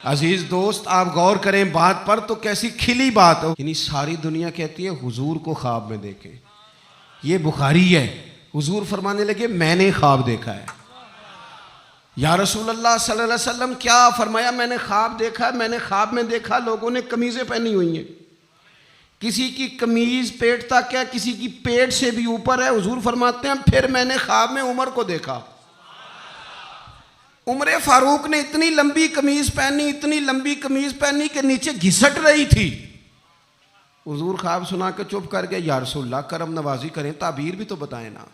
عزیز دوست آپ غور کریں بات پر تو کیسی کھلی بات ہو، یعنی ساری دنیا کہتی ہے حضور کو خواب میں دیکھیں. یہ بخاری ہے. حضور فرمانے لگے میں نے خواب دیکھا ہے. یا رسول اللہ صلی اللہ علیہ وسلم کیا فرمایا؟ میں نے خواب دیکھا ہے. میں نے خواب میں دیکھا لوگوں نے قمیضیں پہنی ہوئی ہیں، کسی کی قمیض پیٹ تک ہے، کسی کی پیٹ سے بھی اوپر ہے. حضور فرماتے ہیں پھر میں نے خواب میں عمر کو دیکھا. عمر فاروق نے اتنی لمبی قمیض پہنی، اتنی لمبی قمیض پہنی کہ نیچے گھسٹ رہی تھی. حضور خواب سنا کے چپ کر گئے. یا رسول اللہ کرم نوازی کریں، تعبیر بھی تو بتائیں نا.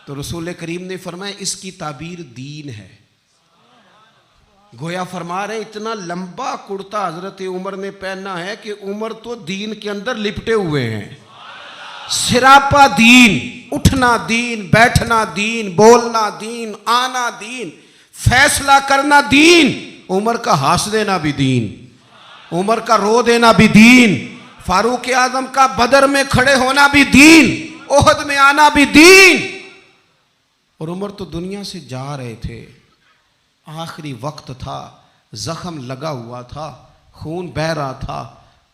تو رسول کریم نے فرمایا اس کی تعبیر دین ہے. گویا فرما رہے اتنا لمبا کرتا حضرت عمر نے پہنا ہے کہ عمر تو دین کے اندر لپٹے ہوئے ہیں. سراپا دین، اٹھنا دین، بیٹھنا دین، بولنا دین، آنا دین، فیصلہ کرنا دین. عمر کا ہنس دینا بھی دین، عمر کا رو دینا بھی دین، فاروق اعظم کا بدر میں کھڑے ہونا بھی دین، احد میں آنا بھی دین. اور عمر تو دنیا سے جا رہے تھے، آخری وقت تھا، زخم لگا ہوا تھا، خون بہہ رہا تھا،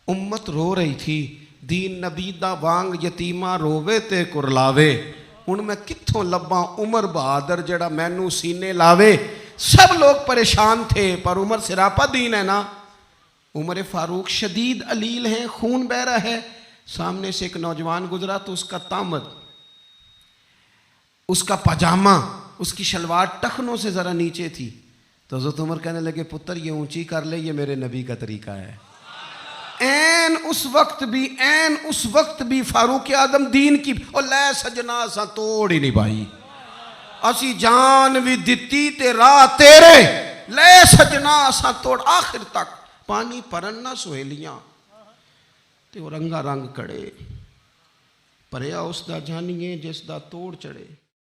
امت رو رہی تھی. دین نبی دا وانگ یتیمہ رووے تے کرلاوے، ان میں کتھوں لباں عمر بہادر جڑا مینو سینے لاوے. سب لوگ پریشان تھے پر عمر سراپا دین ہے نا. عمر فاروق شدید علیل ہیں، خون بہہ رہا ہے. سامنے سے ایک نوجوان گزرا تو اس کا تامد، اس کا پاجامہ، اس کی شلوار ٹخنوں سے ذرا نیچے تھی. تو حضرت عمر کہنے لگے پتر یہ اونچی کر لے، یہ میرے نبی کا طریقہ ہے. اس وقت بھی فاروق اعظم دین کی اور لے سجنا سا توڑ ہی نہیں بھائی، اسی جان بھی دتی تے راہ تیرے، لے سجنا سا توڑ. آخر تک پانی پرن نہ سہیلیاں تے رنگا رنگ کڑے، پریا اس دا جانیے جس دا توڑ چڑھے.